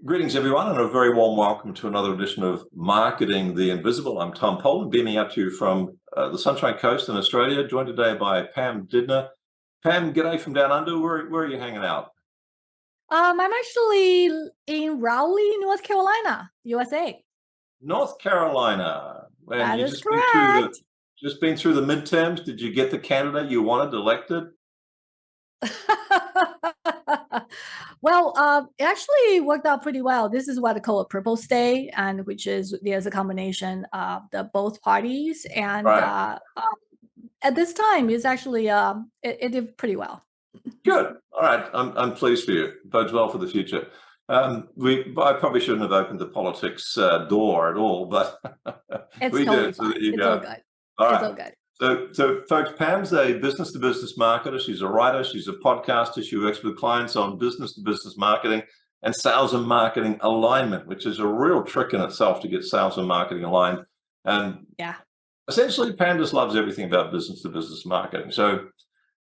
Greetings, everyone, and a very warm welcome to another edition of Marketing the Invisible. I'm Tom Poland, beaming out to you from the Sunshine Coast in Australia, joined today by Pam Didner. Pam, g'day from down under. Where are you hanging out? I'm actually in Raleigh, North Carolina, USA. North Carolina. And That you is just correct. just been through the midterms. Did you get the candidate you wanted elected? Well, it actually worked out pretty well. This is what I call a purple state, and which is there's a combination of the both parties, and Right. at this time, it's actually it did pretty well. Good. All right. I'm pleased for you. Bodes well for the future. I probably shouldn't have opened the politics door at all, but It's we totally did. So there fine. you It's all go. good. All It's right. all good. So folks, Pam's a business-to-business marketer. She's a writer. She's a podcaster. She works with clients on business-to-business marketing and sales and marketing alignment, which is a real trick in itself to get sales and marketing aligned. And Yeah. essentially, Pam just loves everything about business-to-business marketing. So,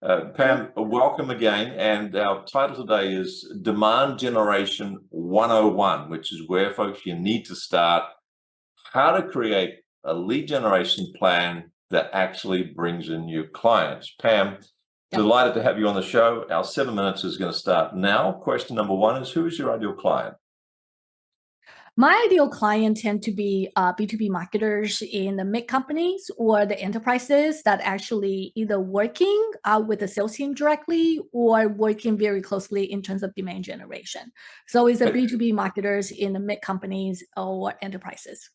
Cool. Pam, welcome again. And our title today is Demand Generation 101, which is where, folks, you need to start how to create a lead generation plan that actually brings in new clients. Pam, Yep. delighted to have you on the show. Our 7 minutes is going to start now. Question number one is, who is your ideal client? My ideal client tend to be B2B marketers in the mid companies or the enterprises that actually either working with the sales team directly or working very closely in terms of demand generation. So it's the B2B marketers in the mid companies or enterprises.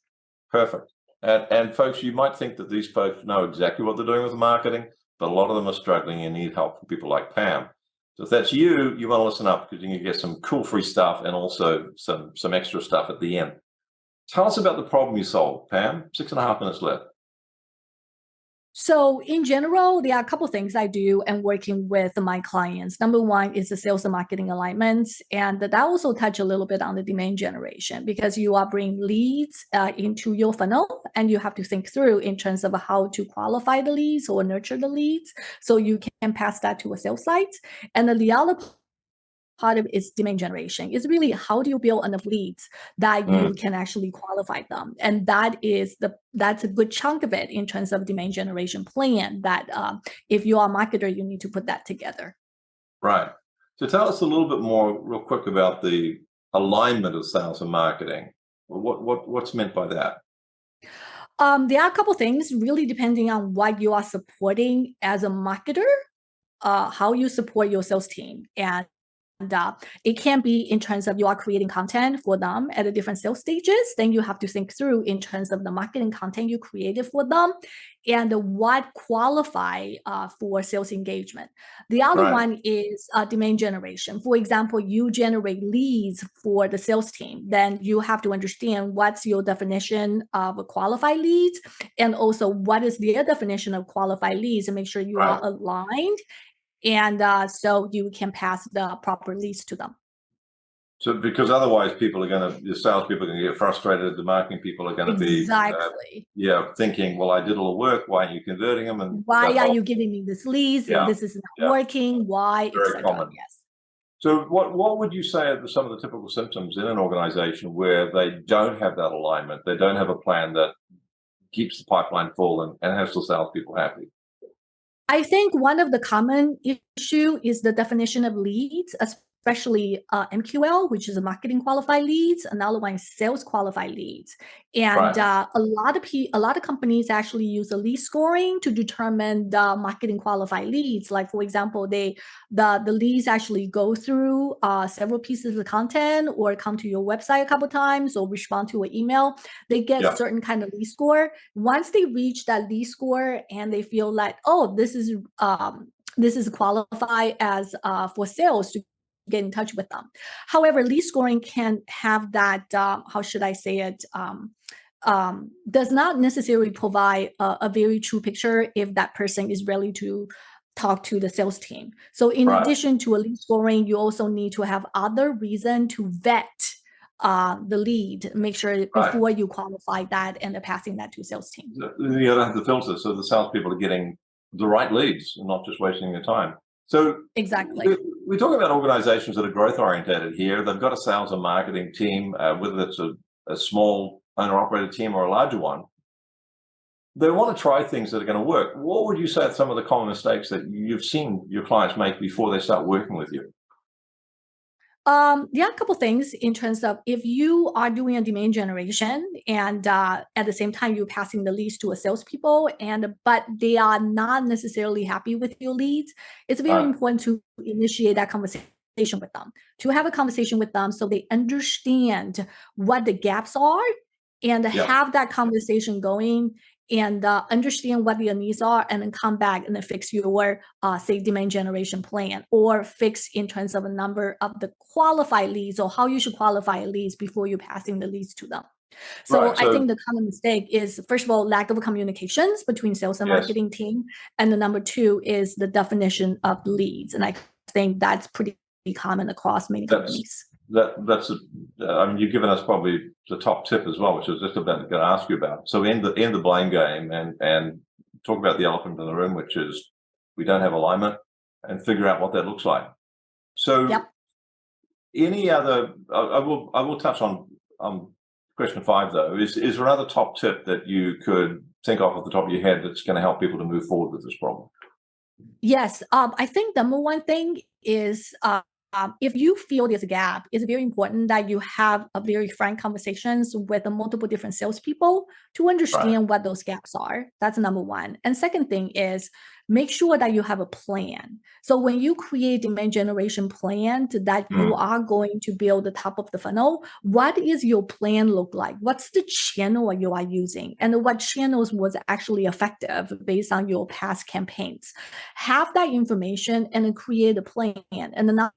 Perfect. And folks, you might think that these folks know exactly what they're doing with marketing, but a lot of them are struggling and need help from people like Pam. So if that's you, you want to listen up because you can get some cool free stuff and also some extra stuff at the end. Tell us about the problem you solved, Pam. 6.5 minutes left. So in general, there are a couple of things I do and working with my clients. Number one is the sales and marketing alignments. And that also touch a little bit on the demand generation because you are bringing leads into your funnel and you have to think through in terms of how to qualify the leads or nurture the leads so you can pass that to a sales site. And then the other part of it is demand generation. It's really how do you build enough leads that you can actually qualify them, and that's a good chunk of it in terms of demand generation plan. That if you are a marketer, you need to put that together. Right. So tell us a little bit more, real quick, about the alignment of sales and marketing. What's meant by that? There are a couple things really depending on what you are supporting as a marketer, how you support your sales team, and it can be in terms of you are creating content for them at the different sales stages. Then you have to think through in terms of the marketing content you created for them and what qualify for sales engagement. The other Right. one is demand generation. For example, you generate leads for the sales team. Then you have to understand what's your definition of qualified leads and also what is their definition of qualified leads and make sure you are Right. aligned and so you can pass the proper leads to them. So, because otherwise, the salespeople are going to get frustrated. The marketing people are going to be, Exactly. thinking, "Well, I did all the work. Why aren't you converting them?" And Why that are whole, you giving me this leads and yeah, this is not yeah, working? Why, very etc. common. Yes. So, what would you say are some of the typical symptoms in an organization where they don't have that alignment? They don't have a plan that keeps the pipeline full and has the salespeople happy. I think one of the common issue is the definition of leads, especially MQL, which is a marketing qualified leads. Another one is sales qualified leads, and Right. a lot of companies actually use the lead scoring to determine the marketing qualified leads. Like for example, the leads actually go through several pieces of content or come to your website a couple times or respond to an email. They get Yeah. certain kind of lead score. Once they reach that lead score and they feel like, oh, this is qualified as for sales to get in touch with them. However, lead scoring can have that how should I say it, does not necessarily provide a very true picture if that person is ready to talk to the sales team. So in Right. addition to a lead scoring, you also need to have other reason to vet the lead, make sure Right. before you qualify that and passing that to sales team. You don't have the filter, so the salespeople are getting the right leads and not just wasting their time. So Exactly. we're talking about organizations that are growth oriented here. They've got a sales and marketing team, whether it's a small owner operated team or a larger one. They want to try things that are going to work. What would you say are some of the common mistakes that you've seen your clients make before they start working with you? Yeah, a couple things in terms of if you are doing a demand generation and at the same time you're passing the leads to a salespeople but they are not necessarily happy with your leads, it's very important to initiate that conversation with them, to have a conversation with them so they understand what the gaps are and have that conversation going and understand what your needs are, and then come back and then fix your, say, demand generation plan, or fix in terms of a number of the qualified leads or how you should qualify leads before you're passing the leads to them. So I think the common mistake is, first of all, lack of communications between sales and marketing team. And the number two is the definition of leads. And I think that's pretty common across many companies. I mean, you've given us probably the top tip as well, which I was just about to ask you about. So end the blame game and talk about the elephant in the room, which is we don't have alignment, and figure out what that looks like. So any other, I will touch on question 5 though. Is there another top tip that you could think of off the top of your head that's going to help people to move forward with this problem? Yes, I think the number one thing is if you feel there's a gap, it's very important that you have a very frank conversations with multiple different salespeople to understand what those gaps are. That's number one. And second thing is make sure that you have a plan. So when you create demand generation plan that you are going to build the top of the funnel, what is your plan look like? What's the channel you are using? And what channels was actually effective based on your past campaigns? Have that information and then create a plan. And then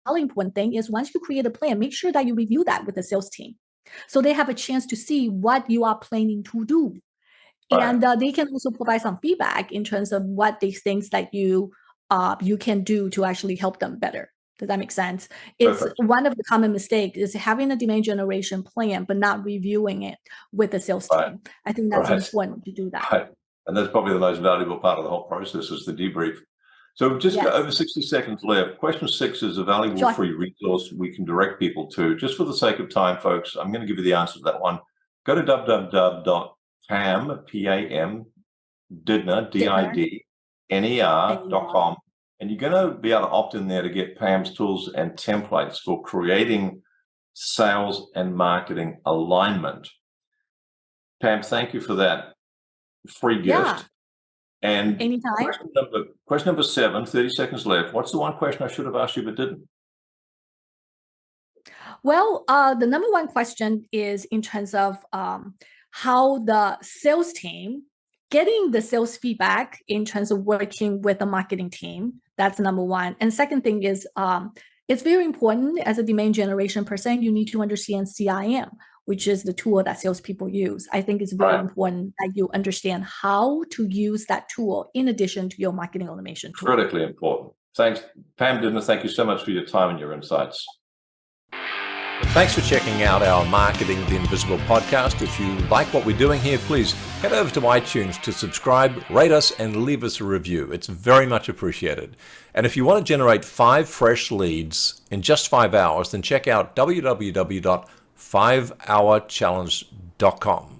important thing is once you create a plan, make sure that you review that with the sales team so they have a chance to see what you are planning to do. And they can also provide some feedback in terms of what these things that you can do to actually help them better. Does that make sense? It's one of the common mistakes is having a demand generation plan but not reviewing it with the sales team. I think that's important to do that. And that's probably the most valuable part of the whole process is the debrief. So just over 60 seconds left. Question 6 is a valuable free resource we can direct people to. Just for the sake of time, folks, I'm going to give you the answer to that one. Go to www.pam, P-A-M, Didner, D-I-D-N-E-R.com, and you're going to be able to opt in there to get Pam's tools and templates for creating sales and marketing alignment. Pam, thank you for that free gift. And anytime. Question number 7, 30 seconds left. What's the one question I should have asked you but didn't? Well, the number one question is in terms of how the sales team getting the sales feedback in terms of working with the marketing team. That's number one. And second thing is it's very important as a demand generation person, you need to understand CRM, which is the tool that salespeople use. I think it's very important that you understand how to use that tool in addition to your marketing automation tool. Critically important. Thanks, Pam Didner. Thank you so much for your time and your insights. Thanks for checking out our Marketing the Invisible podcast. If you like what we're doing here, please head over to iTunes to subscribe, rate us, and leave us a review. It's very much appreciated. And if you want to generate 5 fresh leads in just 5 hours, then check out www.5hourchallenge.com.